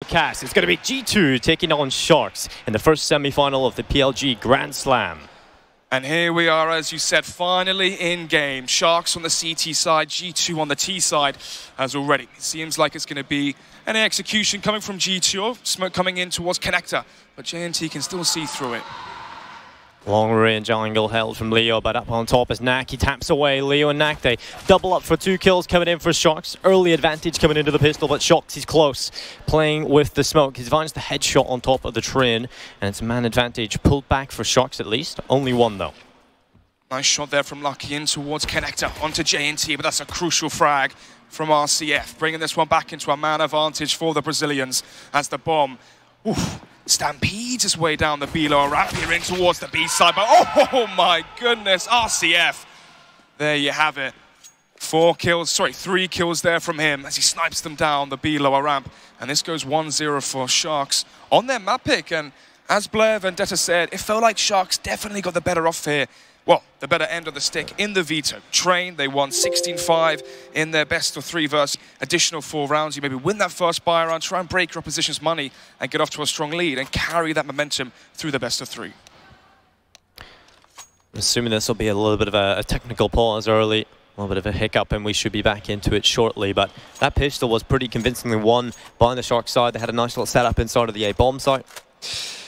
broadcast. It's going to be G2 taking on Sharks in the first semi-final of the PLG Grand Slam. And here we are, as you said, finally in game. Sharks on the CT side, G2 on the T side, as already. It seems like it's going to be an execution coming from G2, smoke coming in towards Connector, but JNT can still see through it. Long range angle held from Leo, but up on top is Nak. He taps away. Leo and Nak, they double up for 2 kills coming in for Sharks. Early advantage coming into the pistol, but Sharks, he's close. Playing with the smoke. He finds the headshot on top of the train, and it's a man advantage pulled back for Sharks at least. Only one though. Nice shot there from Lucky in towards Connector onto JNT, but that's a crucial frag from RCF. Bringing this one back into a man advantage for the Brazilians as the bomb stampedes his way down the B lower ramp here in towards the B side. But oh my goodness, RCF. There you have it. 3 kills there from him as he snipes them down the B lower ramp. And this goes 1-0 for Sharks on their map pick. And as Blair Vendetta said, it felt like Sharks definitely got the better off here. Well, the better end of the stick in the veto. Train, they won 16-5 in their best of 3 versus additional 4 rounds. You maybe win that first buy round, try and break your opposition's money and get off to a strong lead and carry that momentum through the best of 3. Assuming this will be a little bit of a technical pause early, a little bit of a hiccup, and we should be back into it shortly. But that pistol was pretty convincingly won by the Sharks side. They had a nice little setup inside of the A-bomb site.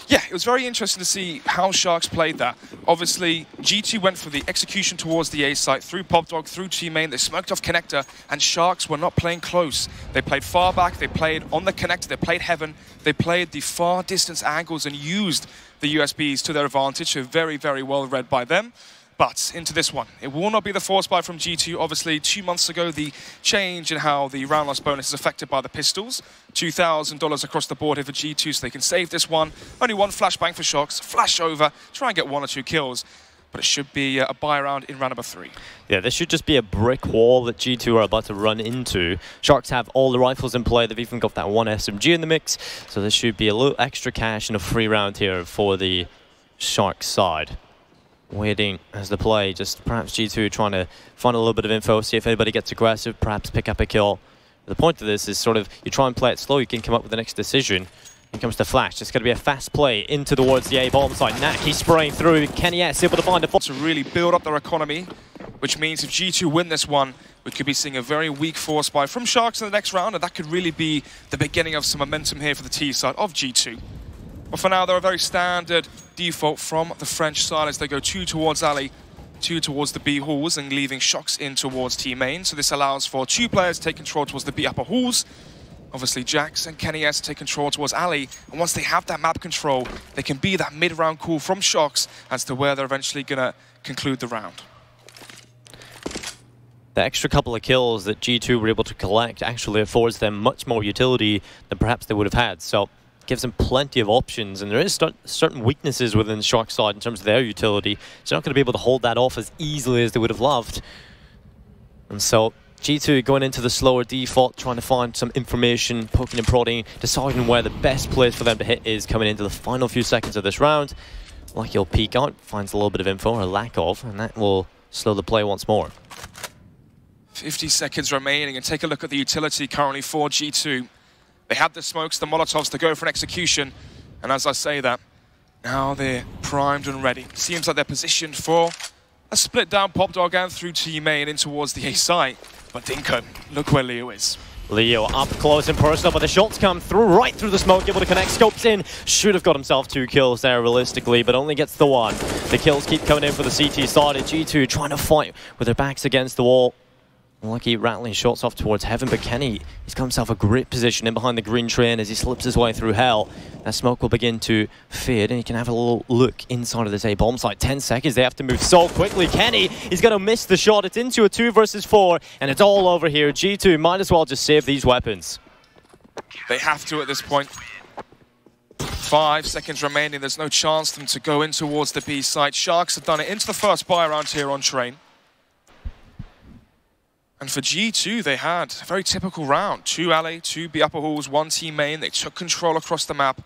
Yeah, it was very interesting to see how Sharks played that. Obviously, G2 went for the execution towards the A site, through Popdog, through T-Main. They smoked off Connector, and Sharks were not playing close. They played far back, they played on the Connector, they played Heaven, they played the far distance angles and used the USBs to their advantage, so very, very well read by them. But into this one, it will not be the force buy from G2. Obviously, 2 months ago, the change in how the round loss bonus is affected by the pistols. $2,000 across the board here for G2, so they can save this one. Only one flashbang for Sharks. Flash over, try and get 1 or 2 kills. But it should be a buy round in round number 3. Yeah, this should just be a brick wall that G2 are about to run into. Sharks have all the rifles in play. They've even got that 1 SMG in the mix. So this should be a little extra cash and a free round here for the Sharks side. Waiting as the play, just perhaps G2 trying to find a little bit of info, see if anybody gets aggressive, perhaps pick up a kill. The point of this is sort of, you try and play it slow, you can come up with the next decision. Here comes the flash, it's going to be a fast play into towards the A-bomb site. Nak, he's spraying through, Kenny S able to find a... To really build up their economy, which means if G2 win this one, we could be seeing a very weak force buy from Sharks in the next round, and that could really be the beginning of some momentum here for the T side of G2. But for now, they're a very standard default from the French side as they go 2 towards alley, 2 towards the B halls, and leaving Shocks in towards T main. So this allows for 2 players to take control towards the B upper halls. Obviously, Jax and Kenny S take control towards alley. And once they have that map control, they can be that mid-round call from Shocks as to where they're eventually going to conclude the round. The extra couple of kills that G2 were able to collect actually affords them much more utility than perhaps they would have had. So gives them plenty of options, and there is certain weaknesses within the Shark side in terms of their utility. So they're not going to be able to hold that off as easily as they would have loved. And so G2 going into the slower default, trying to find some information, poking and prodding, deciding where the best place for them to hit is coming into the final few seconds of this round. Lucky will peek out, finds a little bit of info, or a lack of, and that will slow the play once more. 50 seconds remaining, and take a look at the utility currently for G2. They have the smokes, the molotovs to go for an execution. And as I say that, now they're primed and ready. Seems like they're positioned for a split down Popdog and through T-Main in towards the A site. But Dinko, look where Leo is. Leo up close and personal, but the shots come through, right through the smoke, able to connect, scopes in. Should have got himself 2 kills there realistically, but only gets the 1. The kills keep coming in for the CT side. G2 trying to fight with their backs against the wall. Lucky rattling shots off towards Heaven, but Kenny, he's got himself a great position in behind the green train as he slips his way through hell. That smoke will begin to fade, and he can have a little look inside of this A-bomb site. 10 seconds, they have to move so quickly. Kenny, he's going to miss the shot. It's into a 2 versus 4, and it's all over here. G2 might as well just save these weapons. They have to at this point. 5 seconds remaining. There's no chance for them to go in towards the B site. Sharks have done it into the first buy round here on Train. And for G2, they had a very typical round. 2 alley, 2 B upper halls, 1 team main. They took control across the map.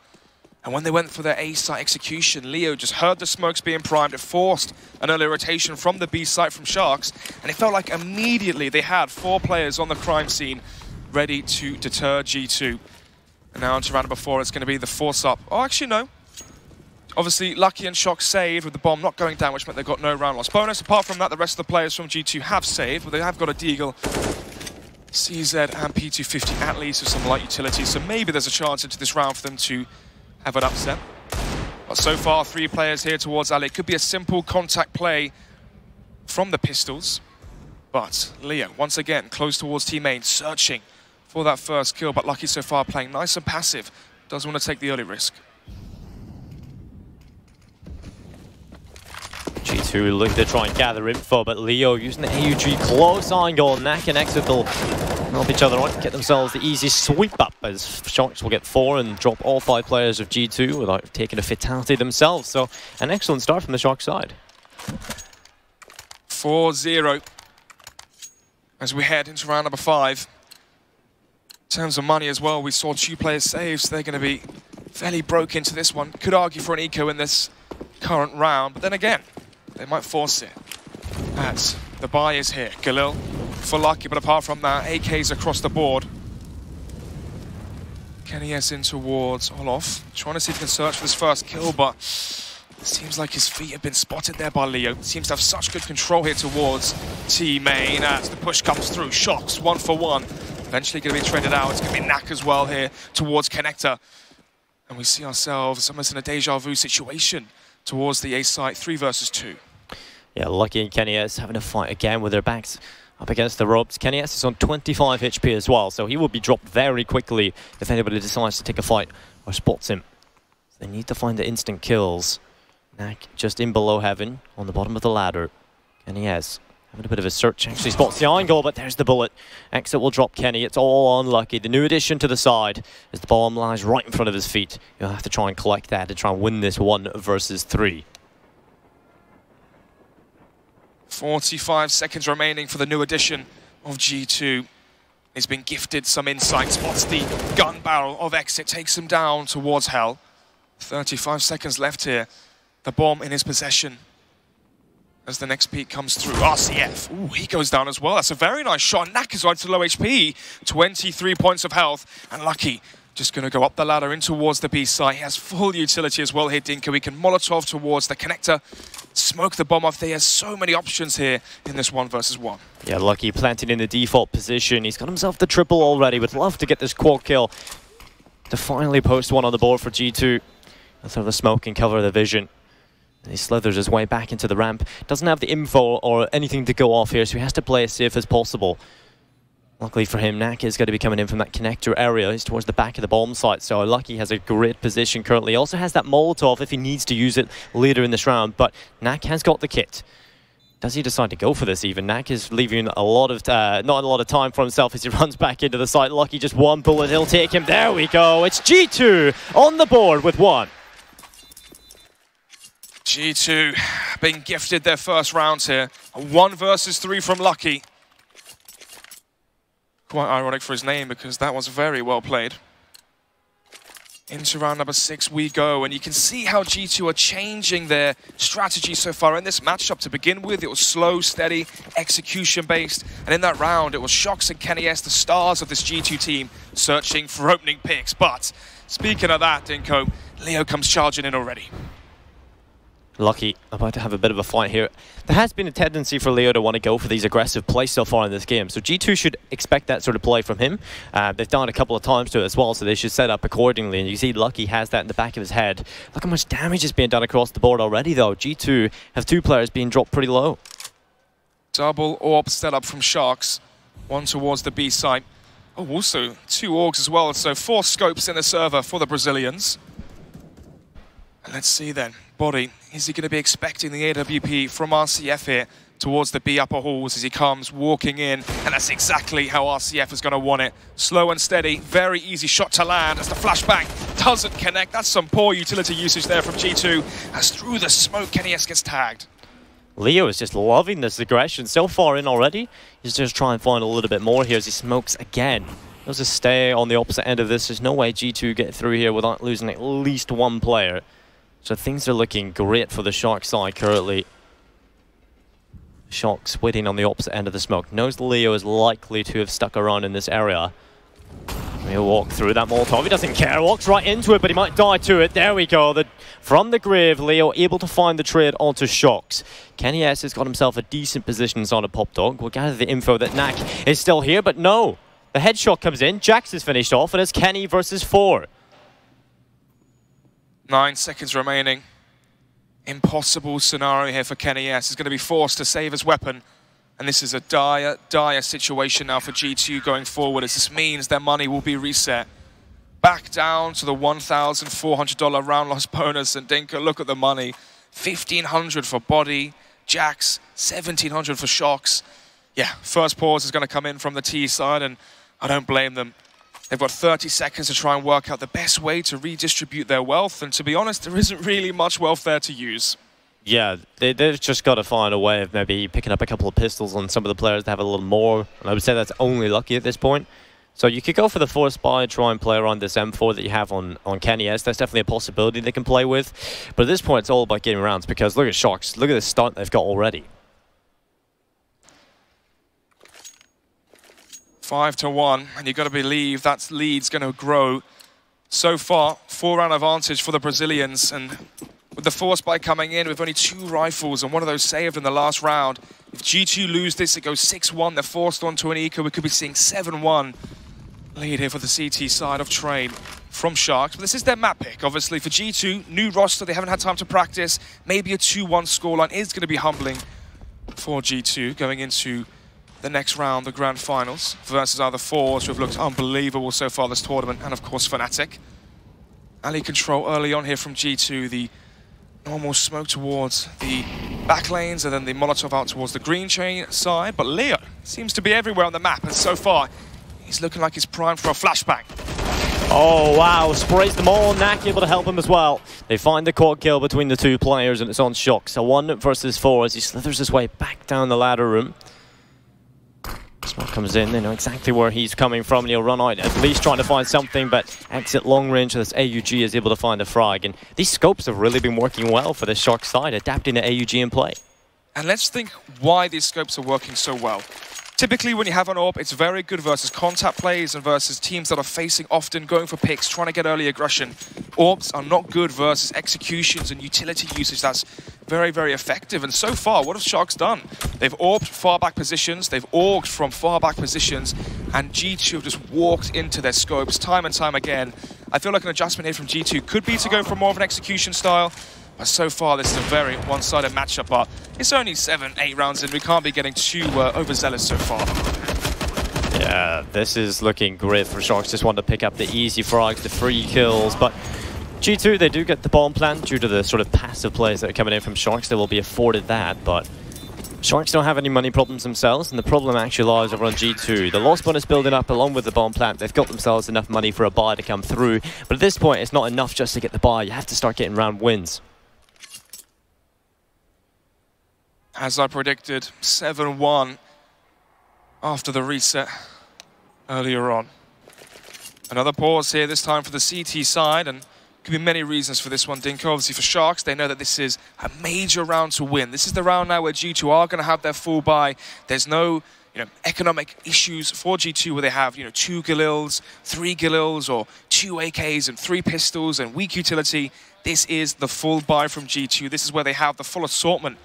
And when they went for their A site execution, Leo just heard the smokes being primed. It forced an early rotation from the B site from Sharks. And it felt like immediately they had 4 players on the crime scene ready to deter G2. And now into round number 4, it's going to be the force-up. Oh, actually, no. Obviously, Lucky and Shock saved with the bomb not going down, which meant they got no round loss bonus. Apart from that, the rest of the players from G2 have saved, but they have got a Deagle, CZ, and P250 at least with some light utility. So maybe there's a chance into this round for them to have an upset. But so far, 3 players here towards Ali. It could be a simple contact play from the pistols. But Leo, once again, close towards Team main, searching for that first kill. But Lucky so far playing nice and passive. Doesn't want to take the early risk. G2 looking to try and gather info, but Leo using the AUG close angle. Knack and Exit will help each other out, get themselves the easy sweep up as Sharks will get 4 and drop all 5 players of G2 without taking a fatality themselves. So an excellent start from the Sharks side. 4-0 as we head into round number 5. In terms of money as well, we saw 2 players save, so they're going to be fairly broke into this one. Could argue for an eco in this current round, but then again, they might force it. As the buy is here. Galil for Lucky, but apart from that, AKs across the board. Kenny S in towards Olof. Trying to see if he can search for this first kill, but it seems like his feet have been spotted there by Leo. Seems to have such good control here towards T-Main as the push comes through. Shocks, 1 for 1. Eventually going to be traded out. It's going to be Knack as well here towards Connector. And we see ourselves almost in a deja vu situation towards the A site, 3 versus 2. Yeah, Lucky and Kenny S having a fight again with their backs up against the ropes. Kenny S is on 25 HP as well, so he will be dropped very quickly if anybody decides to take a fight or spots him. They need to find the instant kills. Knack just in below heaven on the bottom of the ladder. Kenny S having a bit of a search, actually spots the angle, but there's the bullet. Exit will drop Kenny. It's all on Lucky. The new addition to the side as the bomb lies right in front of his feet. You'll have to try and collect that and try and win this 1 versus 3. 45 seconds remaining for the new addition of G2. He's been gifted some insight, spots the gun barrel of Exit, takes him down towards Hell. 35 seconds left here. The bomb in his possession. As the next peak comes through, RCF. Ooh, he goes down as well. That's a very nice shot. Knack is right to low HP. 23 points of health. And Lucky just going to go up the ladder in towards the B site. He has full utility as well here, Dinko. He can Molotov towards the Connector. Smoke the bomb off. There are so many options here in this 1 versus 1. Yeah, Lucky planted in the default position. He's got himself the triple already. Would love to get this quad kill to finally post 1 on the board for G2. And throw the smoke and cover the vision. And he slithers his way back into the ramp. Doesn't have the info or anything to go off here, so he has to play as safe as possible. Luckily for him, Knack is going to be coming in from that connector area. He's towards the back of the bomb site, so Lucky has a great position currently. He also has that Molotov if he needs to use it later in this round, but Knack has got the kit. Does he decide to go for this even? Knack is leaving a lot of, not a lot of time for himself as he runs back into the site. Lucky just 1 bullet, he'll take him. There we go. It's G2 on the board with 1. G2 being gifted their first rounds here. A 1 versus 3 from Lucky. Quite ironic for his name because that was very well played. Into round number 6 we go, and you can see how G2 are changing their strategy so far in this matchup. To begin with, it was slow, steady, execution-based, and in that round, it was Shocks and Kenny S, the stars of this G2 team, searching for opening picks. But speaking of that, Dinko, Leo comes charging in already. Lucky about to have a bit of a fight here. There has been a tendency for Leo to want to go for these aggressive plays so far in this game, so G2 should expect that sort of play from him. They've done it a couple of times to it as well, so they should set up accordingly, and you see Lucky has that in the back of his head. Look how much damage is being done across the board already though. G2 have 2 players being dropped pretty low. Double AWP set up from Sharks. 1 towards the B site. Oh, also 2 AUGs as well, so 4 scopes in the server for the Brazilians. And let's see then. Body, is he going to be expecting the AWP from RCF here towards the B upper halls as he comes walking in? And that's exactly how RCF is going to want it. Slow and steady, very easy shot to land as the flashbang doesn't connect. That's some poor utility usage there from G2 as through the smoke Kenny S gets tagged. Leo is just loving this aggression so far in already. He's just trying to find a little bit more here as he smokes again. He'll just stay on the opposite end of this. There's no way G2 get through here without losing at least 1 player. So things are looking great for the Sharks side currently. Sharks waiting on the opposite end of the smoke. Knows Leo is likely to have stuck around in this area. We He'll walk through that Molotov. He doesn't care. Walks right into it, but he might die to it. There we go. From the grave, Leo able to find the trade onto Shox. Kenny S has got himself a decent position inside a Pop Dog. We'll gather the info that Knack is still here, but no. The headshot comes in. Jax is finished off, and it's Kenny versus 4. 9 seconds remaining. Impossible scenario here for Kenny S. He's going to be forced to save his weapon. And this is a dire, dire situation now for G2 going forward, as this means their money will be reset. Back down to the $1,400 round loss bonus. And Dinka, look at the money. $1,500 for Body. Jax, $1,700 for Shox. Yeah, first pause is going to come in from the T side, and I don't blame them. They've got 30 seconds to try and work out the best way to redistribute their wealth. And to be honest, there isn't really much wealth there to use. Yeah, they've just got to find a way of maybe picking up a couple of pistols on some of the players to have a little more. And I would say that's only lucky at this point. So you could go for the force buy, try and play around this M4 that you have on Kenny S. That's definitely a possibility they can play with. But at this point, it's all about getting rounds, because look at Shox. Look at the stunt they've got already. 5-1, and you've got to believe that lead's going to grow. So far, 4-round advantage for the Brazilians, and with the force buy coming in with only 2 rifles and one of those saved in the last round. If G2 lose this, it goes 6-1. They're forced onto an eco. We could be seeing 7-1 lead here for the CT side of Train from Sharks. But this is their map pick, obviously, for G2. New roster, they haven't had time to practice. Maybe a 2-1 scoreline is going to be humbling for G2 going into the next round, the grand finals, versus other 4s who have looked unbelievable so far this tournament, and of course Fnatic. Ali control early on here from G2, the normal smoke towards the back lanes, and then the Molotov out towards the green chain side. But Leo seems to be everywhere on the map, and so far, he's looking like he's primed for a flashbang. Oh, wow. Sprays them all. Knack able to help him as well. They find the quad kill between the 2 players, and it's on Shox. So 1 versus 4 as he slithers his way back down the ladder room. Smoke comes in, they know exactly where he's coming from, and he'll run out, at least trying to find something, but exit long range, so this AUG is able to find a frag. And these scopes have really been working well for the Shark side, adapting to AUG in play. And let's think why these scopes are working so well. Typically, when you have an AWP, it's very good versus contact plays and versus teams that are facing often, going for picks, trying to get early aggression. AWPs are not good versus executions and utility usage that's very, very effective. And so far, what have Sharks done? They've AWPed far back positions, they've AUG'd from far back positions, and G2 have just walked into their scopes time and time again. I feel like an adjustment here from G2 could be to go for more of an execution style. But so far, this is a very one-sided matchup, but it's only 7-8 rounds in. We can't be getting too overzealous so far. Yeah, this is looking great for Sharks. Just want to pick up the easy frags, the free kills, but G2, they do get the bomb plant due to the sort of passive plays that are coming in from Sharks. They will be afforded that, but Sharks don't have any money problems themselves, and the problem actually lies over on G2. The loss bonus building up along with the bomb plant. They've got themselves enough money for a buy to come through, but at this point, it's not enough just to get the buy. You have to start getting round wins. As I predicted, 7-1 after the reset earlier on. Another pause here, this time for the CT side, and could be many reasons for this one, Dinko. Obviously for Sharks, they know that this is a major round to win. This is the round now where G2 are going to have their full buy. There's no economic issues for G2 where they have 2 Galils, 3 Galils, or 2 AKs and 3 pistols and weak utility. This is the full buy from G2. This is where they have the full assortment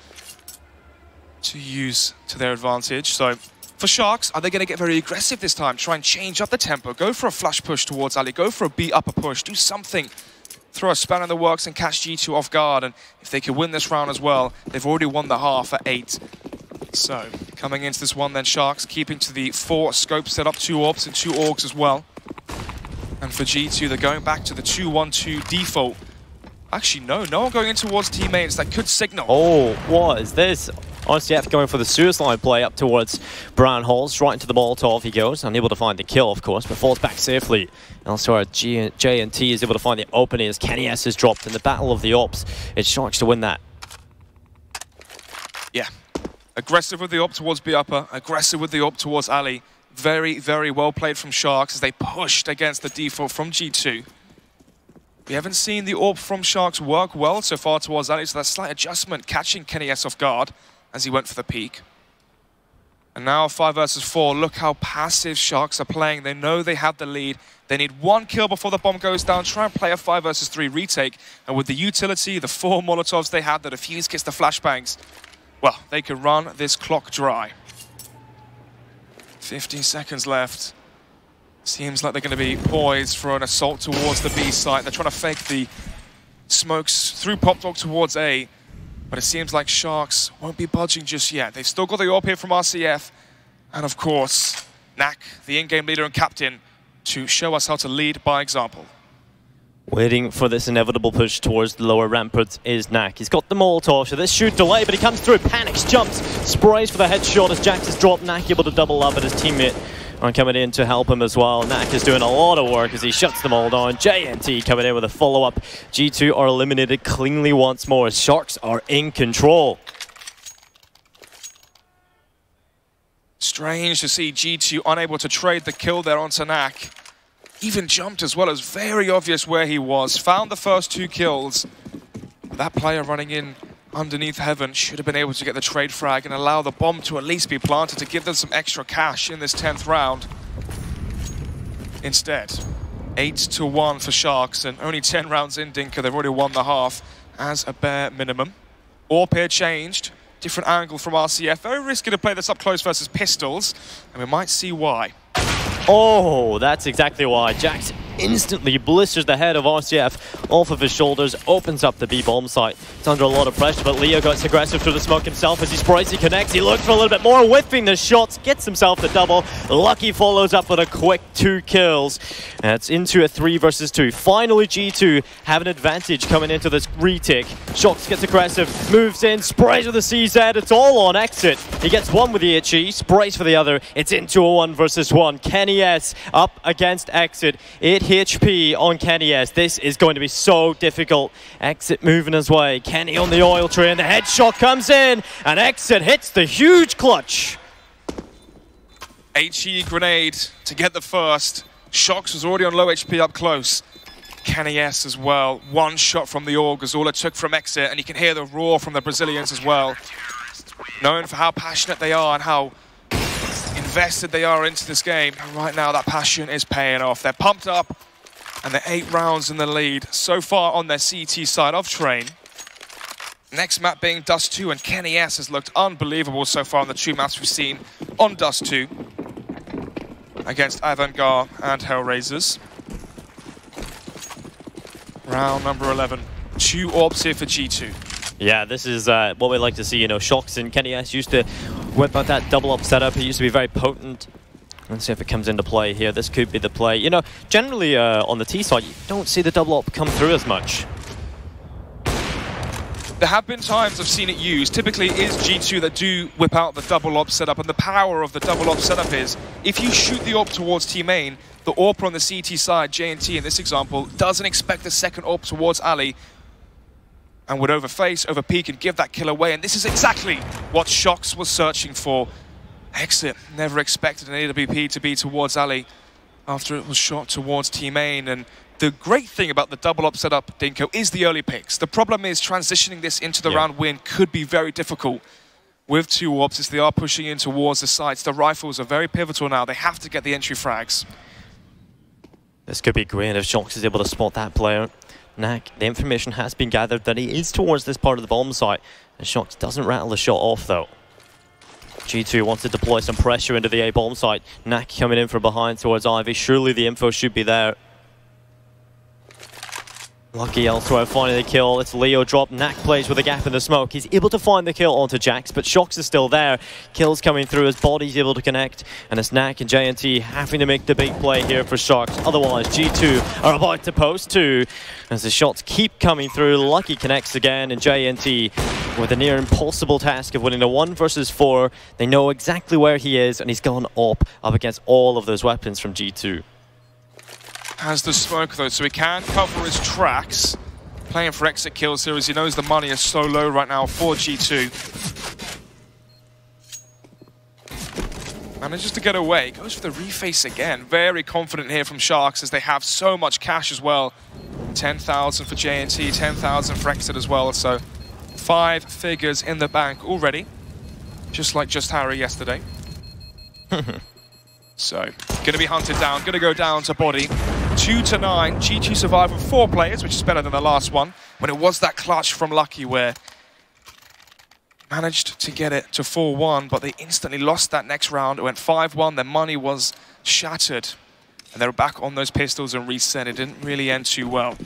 to use to their advantage. So for Sharks, are they going to get very aggressive this time? Try and change up the tempo, go for a flash push towards Ali, go for a B upper push, do something, throw a spanner in the works and catch G2 off guard. And if they can win this round as well, they've already won the half at 8. So coming into this one then, Sharks keeping to the 4 scopes set up, 2 AWPs and 2 AUGs as well. And for G2, they're going back to the 2-1-2 default. Actually, no one going in towards teammates. That could signal. Oh, what is this? RCF going for the suicide play up towards Brown Halls, right into the Molotov he goes, unable to find the kill, of course, but falls back safely. Elsewhere, J&T is able to find the opening as Kenny S is dropped in the battle of the ops. It's Sharks to win that. Yeah, aggressive with the op towards B upper, aggressive with the op towards Ali. Very, very well played from Sharks as they pushed against the default from G2. We haven't seen the AWP from Sharks work well so far towards Ali, so that slight adjustment catching Kenny S off guard as he went for the peak. And now 5 versus 4, look how passive Sharks are playing. They know they have the lead. They need 1 kill before the bomb goes down, try and play a 5 versus 3 retake. And with the utility, the 4 Molotovs they had, the defuse kits, the flashbangs, well, they could run this clock dry. 15 seconds left. Seems like they're going to be poised for an assault towards the B site. They're trying to fake the smokes through Pop Dog towards A. But it seems like Sharks won't be budging just yet. They've still got the AWP here from RCF. And of course, Knack, the in-game leader and captain, to show us how to lead by example. Waiting for this inevitable push towards the lower rampart is Knack. He's got the Molotov, so this should delay, but he comes through, panics, jumps, sprays for the headshot as Jax has dropped. Knack able to double up, and his teammate are coming in to help him as well. Knack is doing a lot of work as he shuts them all down. JNT coming in with a follow-up. G2 are eliminated cleanly once more as Sharks are in control. Strange to see G2 unable to trade the kill there onto Knack. Even jumped as well, as very obvious where he was. Found the first 2 kills. That player running in underneath Heaven should have been able to get the trade frag and allow the bomb to at least be planted to give them some extra cash in this 10th round. Instead, 8-1 for Sharks, and only 10 rounds in, Dinka, they've already won the half as a bare minimum. AWP here changed. Different angle from RCF. Very risky to play this up close versus pistols, and we might see why. Oh, that's exactly why. Jax instantly blisters the head of RCF off of his shoulders, opens up the B bomb site. It's under a lot of pressure, but Leo gets aggressive through the smoke himself as he sprays, he connects, he looks for a little bit more, whiffing the shots, gets himself the double. Lucky follows up with a quick 2 kills. And it's into a 3 versus 2. Finally, G2 have an advantage coming into this retake. Shox gets aggressive, moves in, sprays with the CZ, it's all on exit. He gets one with the HE, sprays for the other. It's into a 1 versus 1. Kenny S up against exit. 8 HP on Kenny S. This is going to be so difficult. Exit moving his way. Kenny on the oil train. The headshot comes in, and Exit hits the huge clutch. HE grenade to get the first. Shox was already on low HP up close. Kenny S as well. 1 shot from the AUG is all it took from Exit, and you can hear the roar from the Brazilians as well. Known for how passionate they are and how invested they are into this game. And right now that passion is paying off. They're pumped up and they're 8 rounds in the lead so far on their CT side of Train. Next map being Dust 2, and Kenny S has looked unbelievable so far on the 2 maps we've seen on Dust 2 against Avantgarde and Hellraisers. Round number 11. 2 orbs here for G2. Yeah, this is what we like to see. You know, Shox and Kenny S used to whip out that double up setup. It used to be very potent. Let's see if it comes into play here. This could be the play. You know, generally on the T side, you don't see the double up come through as much. There have been times I've seen it used. Typically it is G2 that do whip out the double op setup, and the power of the double op setup is if you shoot the AWP towards T main, the AWP on the CT side, JNT in this example, doesn't expect the second AWP towards Ali and would overface, overpeak, and give that kill away. And this is exactly what Shox was searching for. Exit never expected an AWP to be towards Ali after it was shot towards T main. And the great thing about the double up setup, Dinko, is the early picks. The problem is transitioning this into the round win could be very difficult with 2 AWPs as they are pushing in towards the sites. The rifles are very pivotal now. They have to get the entry frags. This could be great if Shox is able to spot that player. Knack, the information has been gathered that he is towards this part of the bomb site, and Shox doesn't rattle the shot off though. G2 wants to deploy some pressure into the A bomb site. Knack coming in from behind towards Ivy. Surely the info should be there. Lucky elsewhere, finding the kill. It's Leo drop. Knack plays with a gap in the smoke. He's able to find the kill onto Jax, but Shox is still there. Kills coming through, his body's able to connect, and it's Knack and JNT having to make the big play here for Sharks. Otherwise, G2 are about to post 2 as the shots keep coming through. Lucky connects again, and JNT with a near impossible task of winning a 1 versus 4. They know exactly where he is, and he's gone up against all of those weapons from G2. Has the smoke though, so he can cover his tracks. Playing for exit kills here as he knows the money is so low right now for G2. Manages to get away, goes for the reface again. Very confident here from Sharks as they have so much cash as well. 10,000 for JNT, 10,000 for exit as well, so 5 figures in the bank already. Just like Just Harry yesterday. So, gonna be hunted down, gonna go down to body. 2-9. G2 survived with 4 players, which is better than the last one. When it was that clutch from Lucky where managed to get it to 4-1, but they instantly lost that next round. It went 5-1, their money was shattered. And they were back on those pistols and reset. It didn't really end too well.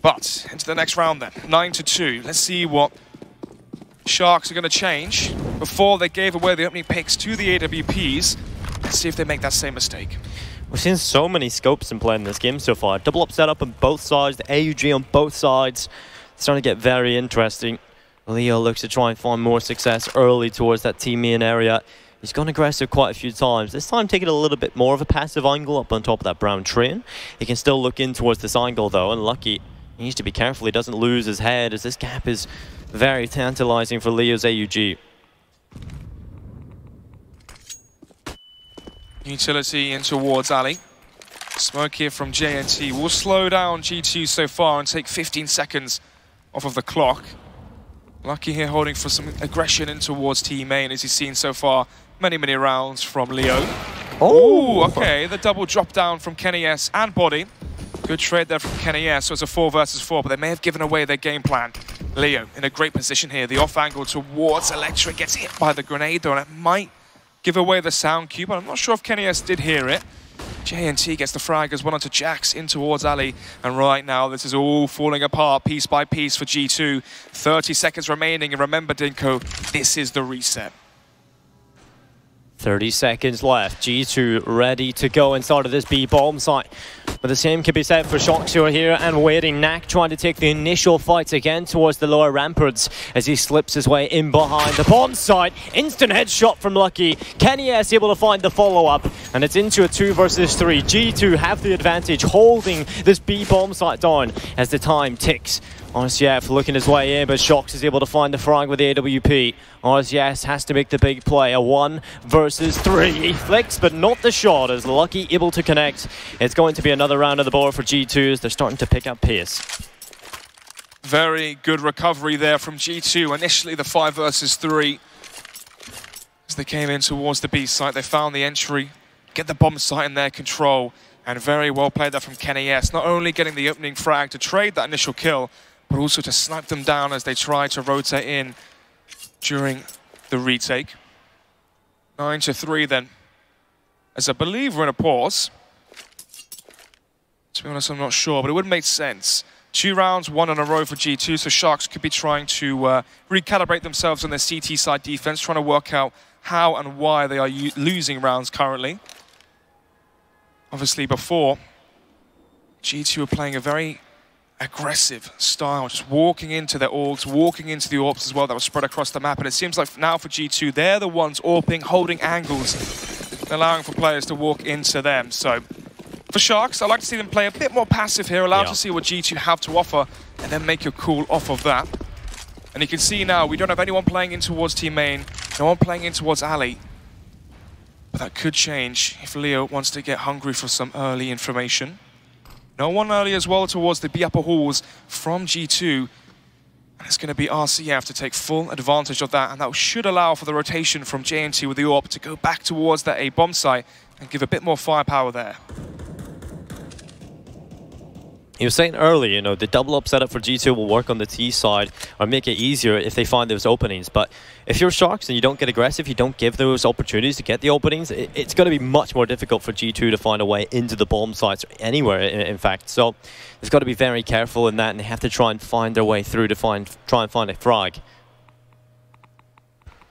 But into the next round then, 9-2. Let's see what Sharks are going to change before they gave away the opening picks to the AWPs. Let's see if they make that same mistake. We've seen so many scopes in play in this game so far. Double up setup on both sides, the AUG on both sides. It's starting to get very interesting. Leo looks to try and find more success early towards that team in area. He's gone aggressive quite a few times. This time taking a little bit more of a passive angle up on top of that brown train. He can still look in towards this angle though, and Lucky needs to be careful he doesn't lose his head, as this gap is very tantalizing for Leo's AUG. Utility in towards Ali. Smoke here from JNT will slow down G2 so far and take 15 seconds off of the clock. Lucky here holding for some aggression in towards team main, as he's seen so far many rounds from Leo. Oh, okay, the double drop down from Kenny S and Body. Good trade there from Kenny S, so it's a 4 versus 4, but they may have given away their game plan. Leo in a great position here, the off angle towards Electra, gets hit by the grenade though, and it might give away the sound cue, but I'm not sure if Kenny S did hear it. JNT gets the frag as well onto Jax in towards Ali, and right now this is all falling apart piece by piece for G2. 30 seconds remaining, and remember Dinko, this is the reset. 30 seconds left. G2 ready to go inside of this B bomb site. But the same can be said for Shox, who are here and waiting. Knack trying to take the initial fights again towards the lower ramparts as he slips his way in behind the bomb site. Instant headshot from Lucky. Kenny S able to find the follow-up, and it's into a 2 versus 3. G2 have the advantage, holding this B bomb site down as the time ticks. RCF looking his way in, but Shox is able to find the frag with the AWP. RCS has to make the big play, a 1 versus 3. He flicks, but not the shot, as Lucky able to connect. It's going to be another round of the board for G2 as they're starting to pick up pace. Very good recovery there from G2. Initially the 5 versus 3. As they came in towards the B site, they found the entry, get the bomb site in their control, and very well played there from Kenny S. Not only getting the opening frag to trade that initial kill, but also to snipe them down as they try to rotate in during the retake. 9-3 then, as I believe we're in a pause. To be honest, I'm not sure, but it would make sense. 2 rounds, 1 in a row for G2, so Sharks could be trying to recalibrate themselves on their CT side defense, trying to work out how and why they are losing rounds currently. Obviously before, G2 were playing a very aggressive style, just walking into their orgs, walking into the AWPs as well that was spread across the map, and it seems like now for G2, they're the ones AWPing, holding angles, allowing for players to walk into them. So for Sharks, I'd like to see them play a bit more passive here, allow to see what G2 have to offer, and then make your call off of that. And you can see now, we don't have anyone playing in towards team main, no one playing in towards Ali. But that could change if Leo wants to get hungry for some early information. No one early as well towards the B upper halls from G2. And it's going to be RCF to take full advantage of that. And that should allow for the rotation from JNT with the AWP to go back towards that A bomb site and give a bit more firepower there. You were saying earlier, you know, the double up setup for G2 will work on the T side or make it easier if they find those openings. But if you're Sharks and you don't get aggressive, you don't give those opportunities to get the openings, it's going to be much more difficult for G2 to find a way into the bomb sites or anywhere, in fact. So they've got to be very careful in that, and they have to try and find their way through to try and find a frag.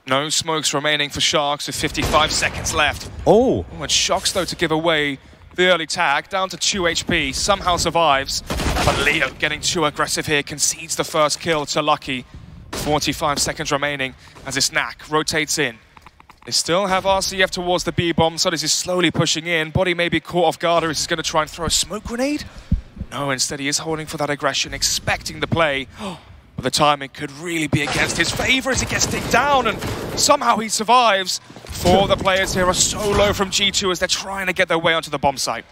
No smokes remaining for Sharks with 55 seconds left. Oh! And Shox though to give away the early tag, down to 2 HP, somehow survives. But Leo getting too aggressive here, concedes the first kill to Lucky. 45 seconds remaining as this Knack rotates in. They still have RCF towards the B bomb, so this is slowly pushing in. Body may be caught off guard, or is he going to try and throw a smoke grenade? No, instead he is holding for that aggression, expecting the play. But the timing could really be against his favor as he gets digged down, and somehow he survives. 4 of the players here are so low from G2 as they're trying to get their way onto the bomb site.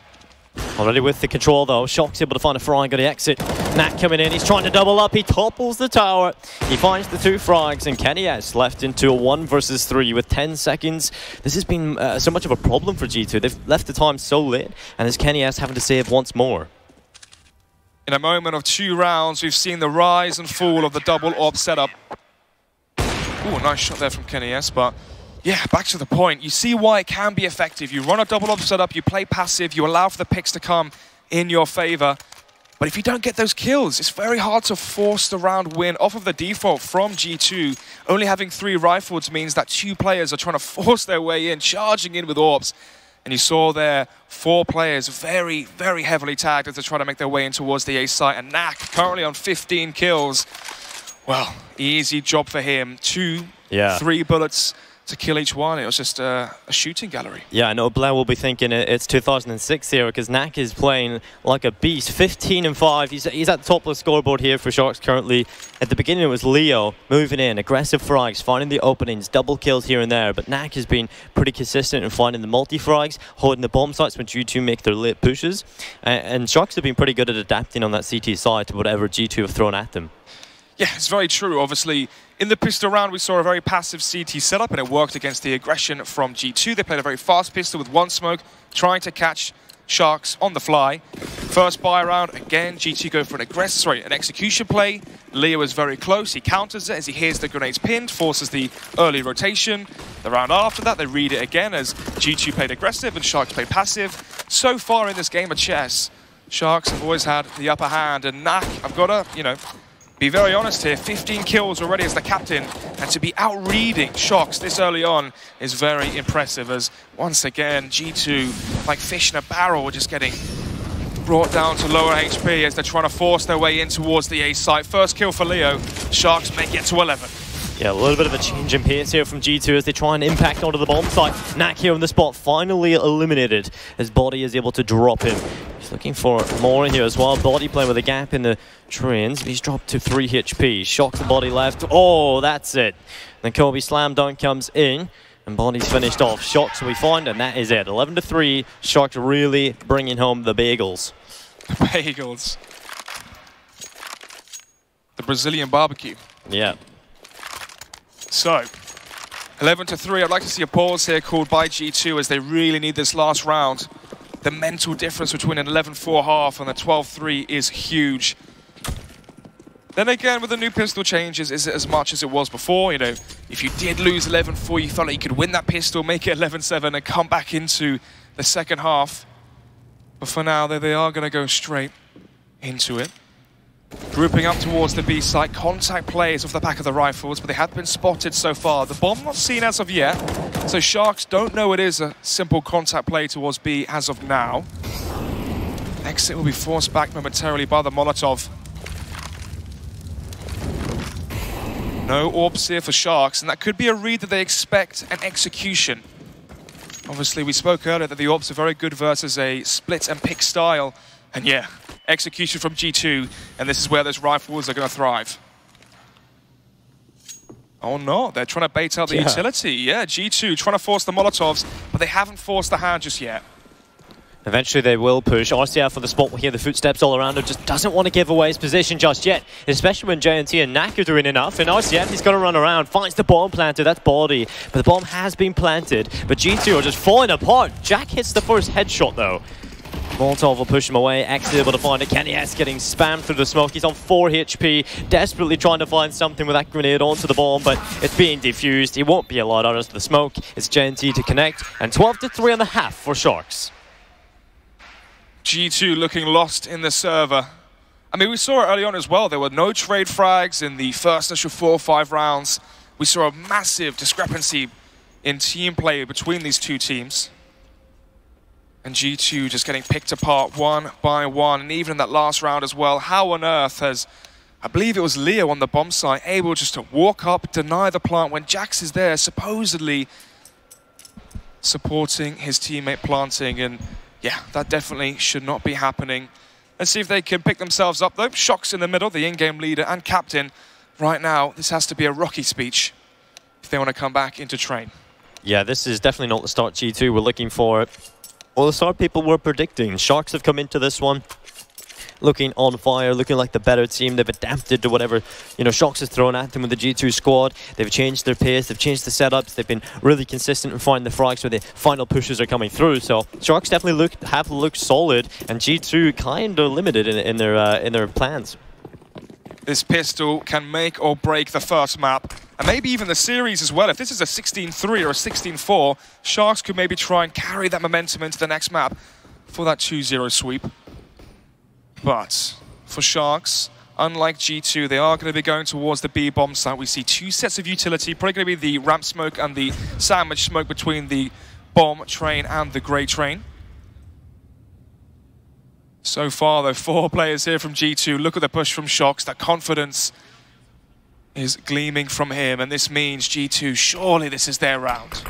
Already with the control though, Shock's able to find a frag on the exit. Nat coming in, he's trying to double up, he topples the tower. He finds the 2 frags and Kenny S left into a 1 versus 3 with 10 seconds. This has been so much of a problem for G2. They've left the time so late, and as Kenny S having to save once more. In a moment of 2 rounds, we've seen the rise and fall of the double AWP setup. Ooh, nice shot there from Kenny S, but yeah, back to the point. You see why it can be effective. You run a double AWP setup, you play passive, you allow for the picks to come in your favor. But if you don't get those kills, it's very hard to force the round win off of the default from G2. Only having 3 rifles means that 2 players are trying to force their way in, charging in with AWPs. And you saw there 4 players very, very heavily tagged as they try to make their way in towards the A site. And Knack currently on 15 kills. Well, easy job for him. 2, 3 bullets to kill each one. It was just a shooting gallery. Yeah, I know Blair will be thinking it's 2006 here because Knack is playing like a beast. 15 and 5. He's at the top of the scoreboard here for Sharks currently. At the beginning it was Leo moving in, aggressive frags, finding the openings, double kills here and there. But Knack has been pretty consistent in finding the multi-frags, holding the bomb sites when G2 make their late pushes. And Sharks have been pretty good at adapting on that CT side to whatever G2 have thrown at them. Yeah, it's very true. Obviously, in the pistol round, we saw a very passive CT setup, and it worked against the aggression from G2. They played a very fast pistol with 1 smoke, trying to catch Sharks on the fly. First buy round, again, G2 go for an execution play. Leo is very close. He counters it as he hears the grenades pinned, forces the early rotation. The round after that, they read it again as G2 played aggressive and Sharks played passive. So far in this game of chess, Sharks have always had the upper hand, and Knack, I've got to, be very honest here, 15 kills already as the captain, and to be out-reading Shocks this early on is very impressive as, once again, G2, like fish in a barrel, just getting brought down to lower HP as they're trying to force their way in towards the A site. First kill for Leo. Sharks make it to 11. Yeah, a little bit of a change in pace here from G2 as they try and impact onto the bomb site. Knack here on the spot, finally eliminated. His body is able to drop him. He's looking for more in here as well. Body playing with a gap in the trains. He's dropped to 3 HP. Shocks the body left. Oh, that's it. Then Kobe slam dunk comes in. And Body's finished off. Shocks we find, and that is it. 11-3. Sharks really bringing home the bagels. The bagels. The Brazilian barbecue. Yeah. So, 11-3. I'd like to see a pause here called by G2 as they really need this last round. The mental difference between an 11-4 half and a 12-3 is huge. Then again, with the new pistol changes, is it as much as it was before? If you did lose 11-4, you felt like you could win that pistol, make it 11-7, and come back into the second half. But for now, they are going to go straight into it. Grouping up towards the B site, contact plays off the back of the rifles, but they have been spotted so far. The bomb not seen as of yet, so Sharks don't know it is a simple contact play towards B as of now. Exit will be forced back momentarily by the Molotov. No AWPs here for Sharks, and that could be a read that they expect an execution. Obviously, we spoke earlier that the AWPs are very good versus a split and pick style, and yeah, execution from G2, and this is where those rifles are going to thrive. Oh no, they're trying to bait out the utility. Yeah, G2 trying to force the Molotovs, but they haven't forced the hand just yet. Eventually they will push. RCR for the spot. We hear the footsteps all around him. Just doesn't want to give away his position just yet. Especially when JNT and Knack are doing enough. And RCF, he's going to run around. Finds the bomb planted. That's Body. But the bomb has been planted. But G2 are just falling apart. Jack hits the first headshot though. Molotov will push him away. X is able to find it. Kenny S getting spammed through the smoke. He's on 4 HP. Desperately trying to find something with that grenade onto the bomb. But it's being defused. He won't be allowed out of the smoke. It's JNT to connect. And 12-3.5 for Sharks. G2 looking lost in the server. I mean, we saw it early on as well. There were no trade frags in the first initial 4 or 5 rounds. We saw a massive discrepancy in team play between these two teams. And G2 just getting picked apart one by one. And even in that last round as well, how on earth has, I believe it was Leo on the bomb site, able just to walk up, deny the plant when Jax is there, supposedly supporting his teammate planting. And yeah, that definitely should not be happening. Let's see if they can pick themselves up though. Shocks in the middle, the in-game leader and captain. Right now, this has to be a rocky speech if they want to come back into train. Yeah, this is definitely not the start G2 we're looking for. Well, the start people were predicting. Sharks have come into this one looking on fire, looking like the better team. They've adapted to whatever, you know, Sharks has thrown at them with the G2 squad. They've changed their pace, they've changed the setups, they've been really consistent in finding the frags where the final pushes are coming through. So Sharks definitely have looked solid, and G2 kind of limited in their plans. This pistol can make or break the first map, and maybe even the series as well. If this is a 16-3 or a 16-4, Sharks could maybe try and carry that momentum into the next map for that 2-0 sweep. But for Sharks, unlike G2, they are going to be going towards the B bomb site. We see two sets of utility, probably going to be the ramp smoke and the sandwich smoke between the bomb train and the grey train. So far, though, 4 players here from G2. Look at the push from Sharks. That confidence is gleaming from him, and this means G2, surely this is their round.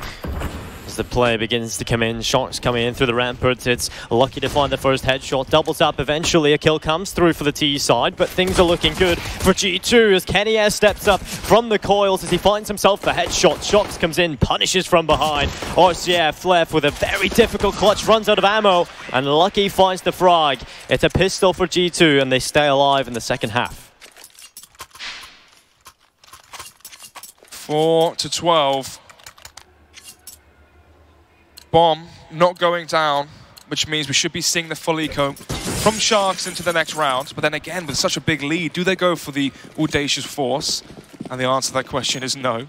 As the play begins to come in, Sharks coming in through the ramparts. It's lucky to find the first headshot. Doubles up eventually. A kill comes through for the T side, but things are looking good for G2 as Kenny S steps up from the coils as he finds himself the headshot. Sharks comes in, punishes from behind. RCF left with a very difficult clutch, runs out of ammo, and Lucky finds the frag. It's a pistol for G2, and they stay alive in the second half. 4-12. Bomb not going down, which means we should be seeing the full eco from Sharks into the next round. But then again, with such a big lead, do they go for the audacious force? And the answer to that question is no.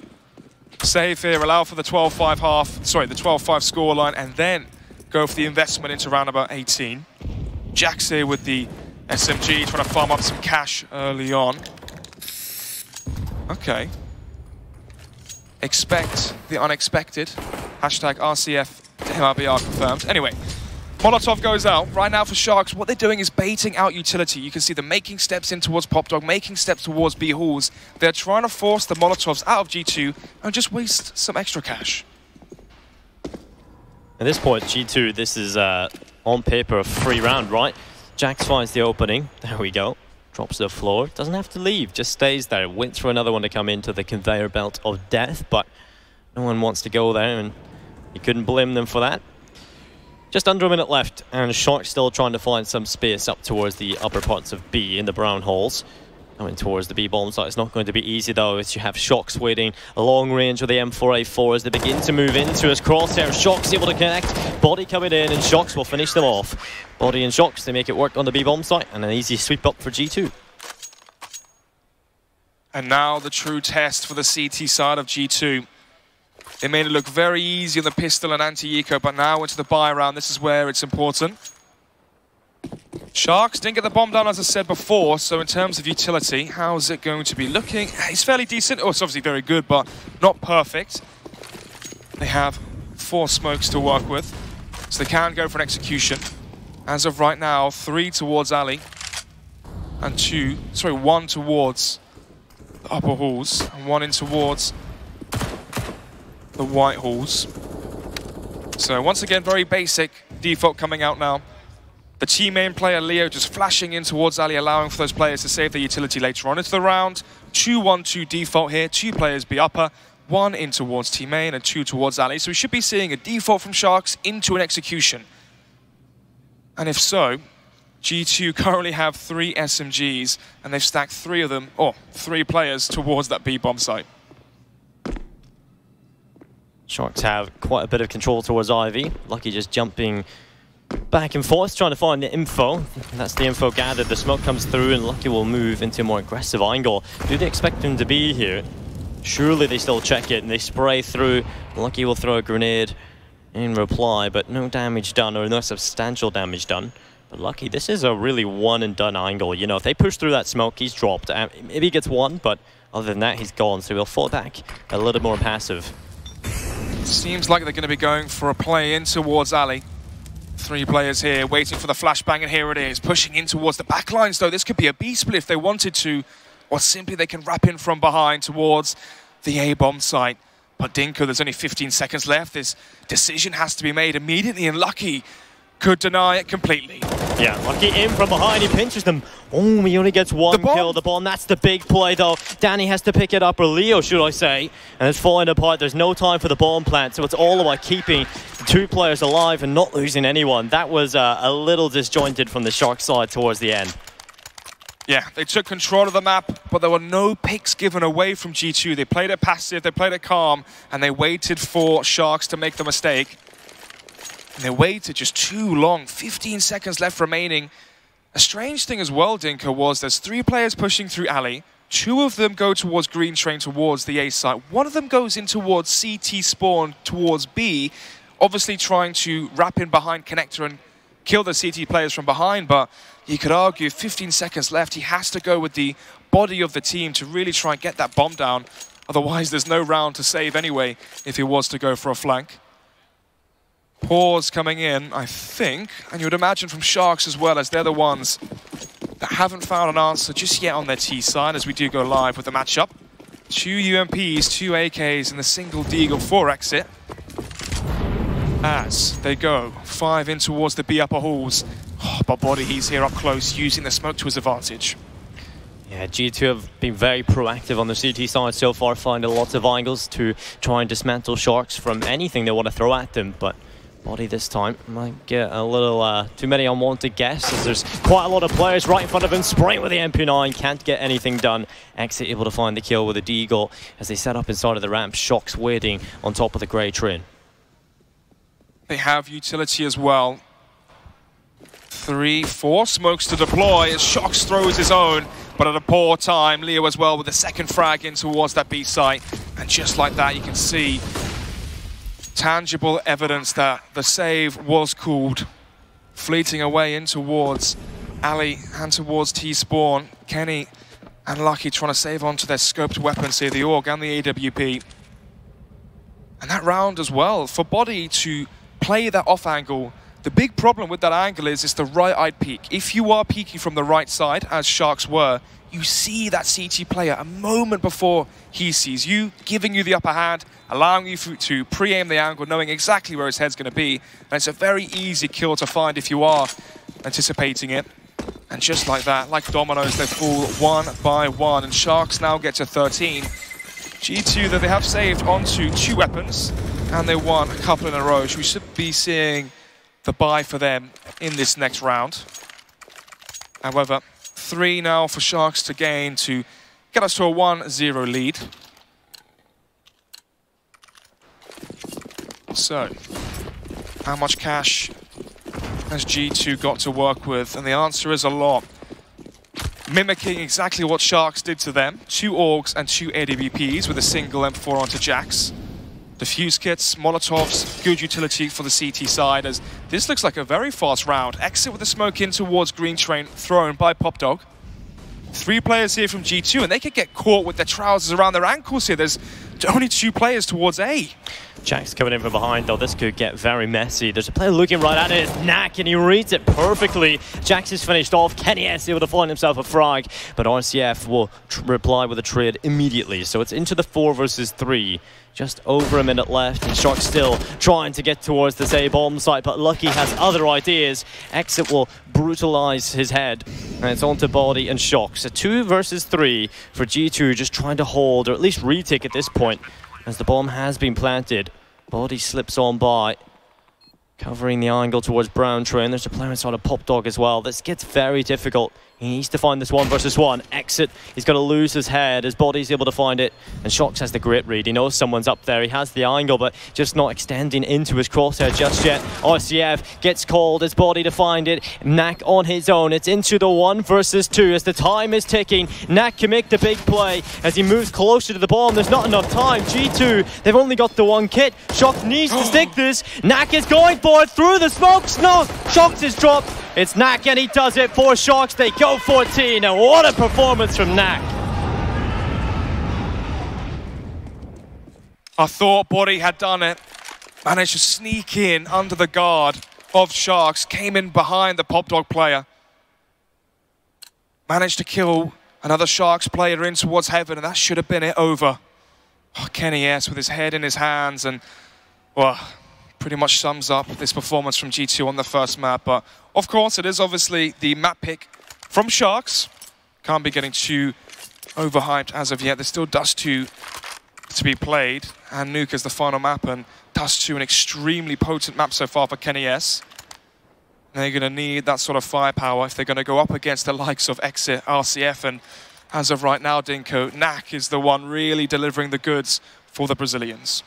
Save here, allow for the 12-5 half, sorry, the 12-5 scoreline, and then go for the investment into round about 18. Jax here with the SMG, trying to farm up some cash early on. Okay. Expect the unexpected. Hashtag RCF MIBR confirmed. Anyway, Molotov goes out. Right now for Sharks, what they're doing is baiting out utility. You can see them making steps in towards Pop Dog, making steps towards B Halls. They're trying to force the Molotovs out of G2 and just waste some extra cash. At this point, G2, this is on paper a free round, right? Jax finds the opening. There we go. Drops to the floor. Doesn't have to leave, just stays there. Waits for another one to come into the conveyor belt of death, but no one wants to go there, and you couldn't blame them for that. Just under a minute left, and Sharks still trying to find some space up towards the upper parts of B in the brown holes. Coming towards the B bomb site. It's not going to be easy though, as you have Sharks waiting a long range with the M4A4 as they begin to move into his crosshair. Sharks able to connect, Body coming in, and Sharks will finish them off. Body and Sharks, they make it work on the B bomb site, and an easy sweep up for G2. And now the true test for the CT side of G2. They made it look very easy on the pistol and anti-eco, but now into the buy round, this is where it's important. Sharks didn't get the bomb down, as I said before, so in terms of utility, how's it going to be looking? It's fairly decent. Oh, it's obviously very good, but not perfect. They have 4 smokes to work with, so they can go for an execution. As of right now, 3 towards alley, and 1 towards the upper halls, and 1 in towards the white halls. So once again, very basic default coming out now. The team main player, Leo, just flashing in towards alley, allowing for those players to save their utility later on into the round. 2-1-2 default here. 2 players be upper, 1 in towards team main and 2 towards alley. So we should be seeing a default from Sharks into an execution. And if so, G2 currently have 3 SMGs, and they've stacked 3 of them, or 3 players towards that B bomb site. Sharks have quite a bit of control towards Ivy. Lucky just jumping back and forth, trying to find the info. And that's the info gathered. The smoke comes through, and Lucky will move into a more aggressive angle. Do they expect him to be here? Surely they still check it, and they spray through. Lucky will throw a grenade in reply, but no damage done, or no substantial damage done. But Lucky, this is a really one-and-done angle. You know, if they push through that smoke, he's dropped. Maybe he gets 1, but other than that, he's gone. So he'll fall back a little more passive. Seems like they're going to be going for a play in towards alley. 3 players here waiting for the flashbang, and here it is, pushing in towards the backlines though. This could be a B split if they wanted to, or simply they can wrap in from behind towards the A bomb site. But Dinko, there's only 15 seconds left. This decision has to be made immediately, and Lucky could deny it completely. Yeah, Lucky in from behind, he pinches them. Oh, he only gets one kill. The bomb, that's the big play though. Danny has to pick it up, or Leo should I say, and it's falling apart. There's no time for the bomb plant, so it's all about keeping the two players alive and not losing anyone. That was a little disjointed from the Shark side towards the end. Yeah, they took control of the map, but there were no picks given away from G2. They played it passive, they played it calm, and they waited for Sharks to make the mistake. And they waited just too long, 15 seconds left remaining. A strange thing as well, Dinka, was there's 3 players pushing through alley. 2 of them go towards green train towards the A site. 1 of them goes in towards CT spawn towards B, obviously trying to wrap in behind connector and kill the CT players from behind, but you could argue 15 seconds left, he has to go with the body of the team to really try and get that bomb down. Otherwise, there's no round to save anyway if he was to go for a flank. Pause coming in, I think, and you would imagine from Sharks as well, as they're the ones that haven't found an answer just yet on their T side as we do go live with the matchup. 2 UMPs, 2 AKs, and the single Deagle for exit. As they go 5 in towards the B upper halls. Oh, but Body, he's here up close, using the smoke to his advantage. Yeah, G2 have been very proactive on the CT side so far, finding lots of angles to try and dismantle Sharks from anything they want to throw at them, but Body this time might get a little too many unwanted guesses. There's quite a lot of players right in front of him, spraying with the MP9, can't get anything done. Exit able to find the kill with a Deagle as they set up inside of the ramp. Shocks waiting on top of the grey train. They have utility as well. 3, 4 smokes to deploy as Shocks throws his own, but at a poor time. Leo as well with the second frag in towards that B site. And just like that, you can see tangible evidence that the save was called. Fleeting away in towards alley and towards T-spawn. Kenny and Lucky trying to save onto their scoped weapons here, the AUG and the AWP. And that round as well, for Body to play that off angle, the big problem with that angle is it's the right-eyed peek. If you are peeking from the right side, as Sharks were, you see that CT player a moment before he sees you, giving you the upper hand, allowing you to pre-aim the angle, knowing exactly where his head's going to be. And it's a very easy kill to find if you are anticipating it. And just like that, like dominoes, they fall 1 by 1. And Sharks now get to 13. G2 that they have saved onto 2 weapons, and they won a couple in a row. So we should be seeing the buy for them in this next round. However, 3 now for Sharks to gain to get us to a 1-0 lead. So, how much cash has G2 got to work with? And the answer is a lot. Mimicking exactly what Sharks did to them. 2 AUGs and 2 AWPs with a single M4 onto Jax. Defuse kits, Molotovs, good utility for the CT side, as this looks like a very fast round. Exit with the smoke in towards green train, thrown by Popdog. 3 players here from G2, and they could get caught with their trousers around their ankles here. There's only 2 players towards A. Jack's coming in from behind, though. This could get very messy. There's a player looking right at it. It's Knack, and he reads it perfectly. Jax is finished off. Kenny is able to find himself a frag, but RCF will reply with a trade immediately. So it's into the 4 versus 3. Just over a minute left, and Shark still trying to get towards this A-bomb site, but Lucky has other ideas. Exit will brutalize his head, and it's onto Body and Shock. So 2 versus 3 for G2, just trying to hold, or at least retake at this point, as the bomb has been planted. Body slips on by, covering the angle towards Brown Train. There's a player inside of Popdog as well. This gets very difficult. He needs to find this 1 versus 1. Exit, he's got to lose his head. His Body's able to find it. And Shocks has the grit read. He knows someone's up there. He has the angle, but just not extending into his crosshair just yet. RCF gets called. His Body to find it. Knack on his own. It's into the 1 versus 2 as the time is ticking. Knack can make the big play as he moves closer to the bomb. There's not enough time. G2, they've only got the 1 kit. Shocks needs to stick this. Knack is going for it through the smokes. No, Shocks is dropped. It's Knack, and he does it for Sharks. They go 14, and what a performance from Knack. I thought Body had done it. Managed to sneak in under the guard of Sharks. Came in behind the Popdog player. Managed to kill another Sharks player in towards heaven, and that should have been it over. Oh, Kenny S with his head in his hands, and well, pretty much sums up this performance from G2 on the first map. But of course, it is obviously the map pick from Sharks. Can't be getting too overhyped as of yet. There's still Dust 2 to be played, and Nuke is the final map, and Dust 2 an extremely potent map so far for Kenny S. They're going to need that sort of firepower if they're going to go up against the likes of Exit, RCF, and as of right now, Dinko, Knack is the one really delivering the goods for the Brazilians.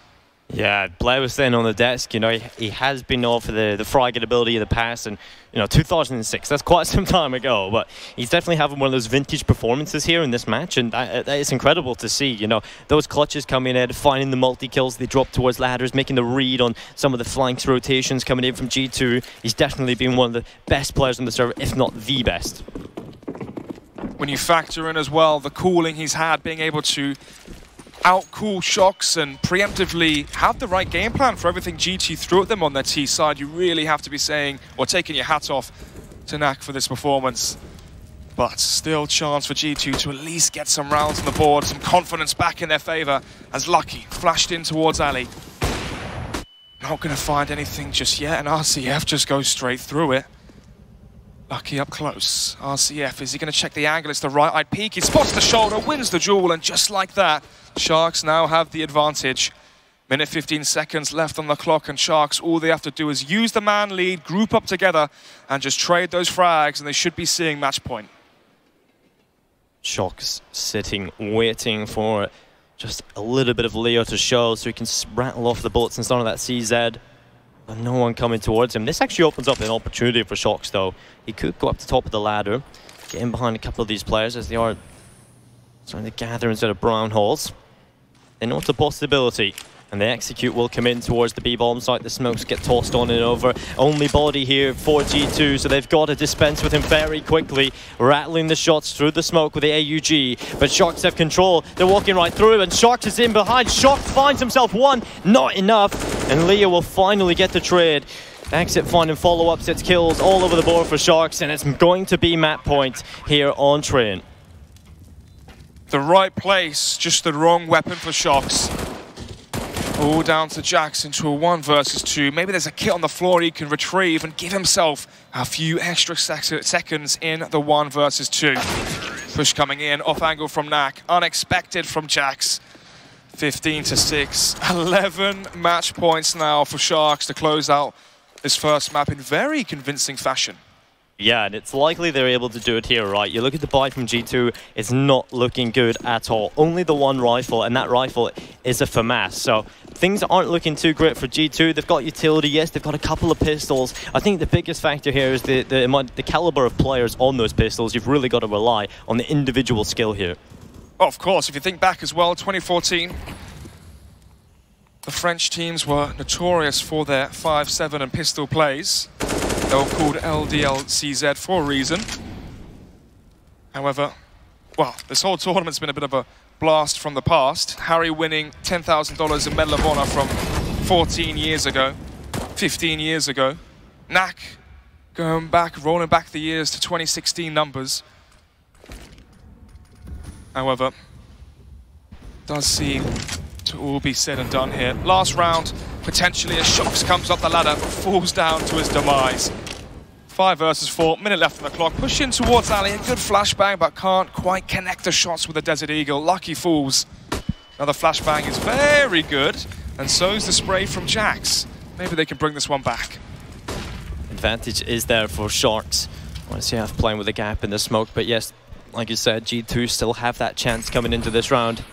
Yeah, Blair was saying on the desk, you know, he has been known for the fragging ability of the past, and, you know, 2006, that's quite some time ago, but he's definitely having one of those vintage performances here in this match, and that is incredible to see, you know, those clutches coming in, finding the multi-kills, they drop towards ladders, making the read on some of the flanks rotations coming in from G2. He's definitely been one of the best players on the server, if not the best. When you factor in as well the cooling he's had, being able to out-cool Shox and preemptively have the right game plan for everything G2 threw at them on their T side, you really have to be saying, or taking your hat off to Knack for this performance. But still chance for G2 to at least get some rounds on the board, some confidence back in their favor as Lucky flashed in towards Ali. Not going to find anything just yet, and RCF just goes straight through it. Lucky up close. RCF, is he going to check the angle? It's the right-eyed peek. He spots the shoulder, wins the duel, and just like that, Sharks now have the advantage. Minute 15 seconds left on the clock, and Sharks, all they have to do is use the man lead, group up together, and just trade those frags, and they should be seeing match point. Sharks sitting, waiting for just a little bit of Leo to show so he can rattle off the bullets in front of that CZ. And no one coming towards him. This actually opens up an opportunity for Sharks, though. He could go up the top of the ladder, get in behind a couple of these players as they are starting to gather instead of brown holes. They know it's a possibility, and the execute will come in towards the B-bomb site. The smokes get tossed on and over. Only body here for G2, so they've got to dispense with him very quickly, rattling the shots through the smoke with the AUG. But Sharks have control. They're walking right through, and Sharks is in behind. Sharks finds himself one, not enough, and Leo will finally get the trade. Exit finding follow-ups, it's kills all over the board for Sharks, and it's going to be map point here on Train. The right place, just the wrong weapon for Sharks. All down to Jax into a 1 versus 2. Maybe there's a kit on the floor he can retrieve and give himself a few extra seconds in the 1 versus 2. Push coming in, off angle from Knack. Unexpected from Jax. 15-6. 11 match points now for Sharks to close out this first map in very convincing fashion. Yeah, and it's likely they're able to do it here, right? You look at the buy from G2, it's not looking good at all. Only the one rifle, and that rifle is a FAMAS. So things aren't looking too great for G2. They've got utility, yes, they've got a couple of pistols. I think the biggest factor here is the caliber of players on those pistols. You've really got to rely on the individual skill here. Oh, of course, if you think back as well, 2014, the French teams were notorious for their 5.7 and pistol plays. They were called LDLCZ for a reason. However, well, this whole tournament's been a bit of a blast from the past. Harry winning $10,000 in Medal of Honor from 14 years ago, 15 years ago. Knack going back, rolling back the years to 2016 numbers. However, does seem to all be said and done here. Last round, potentially as Shox comes up the ladder, but falls down to his demise. 5 versus 4, minute left on the clock. Push in towards Ali, a good flashbang, but can't quite connect the shots with the Desert Eagle. Lucky falls. Another flashbang is very good, and so is the spray from Jax. Maybe they can bring this one back. Advantage is there for Sharks. YCF playing with a gap in the smoke, but yes, like you said, G2 still have that chance coming into this round.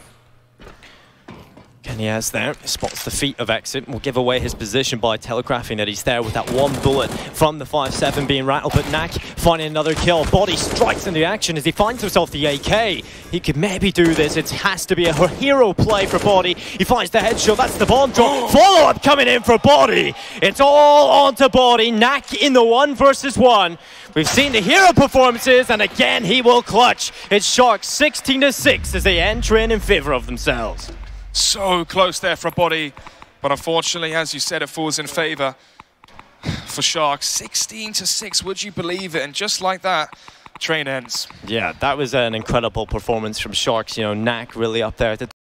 Kenny has there, spots the feet of Exit, will give away his position by telegraphing that he's there with that one bullet from the 5.7 being rattled, but Knack finding another kill. Body strikes into action as he finds himself the AK. He could maybe do this, it has to be a hero play for Body. He finds the headshot, that's the bomb drop. Follow-up coming in for Body. It's all onto Body, Knack in the 1 versus 1. We've seen the hero performances, and again he will clutch. It's Sharks 16-6 as they end Train in favor of themselves. So close there for Body, but unfortunately, as you said, it falls in favor for Sharks. 16-6, would you believe it? And just like that, Train ends. Yeah, that was an incredible performance from Sharks. You know, Knack really up there at the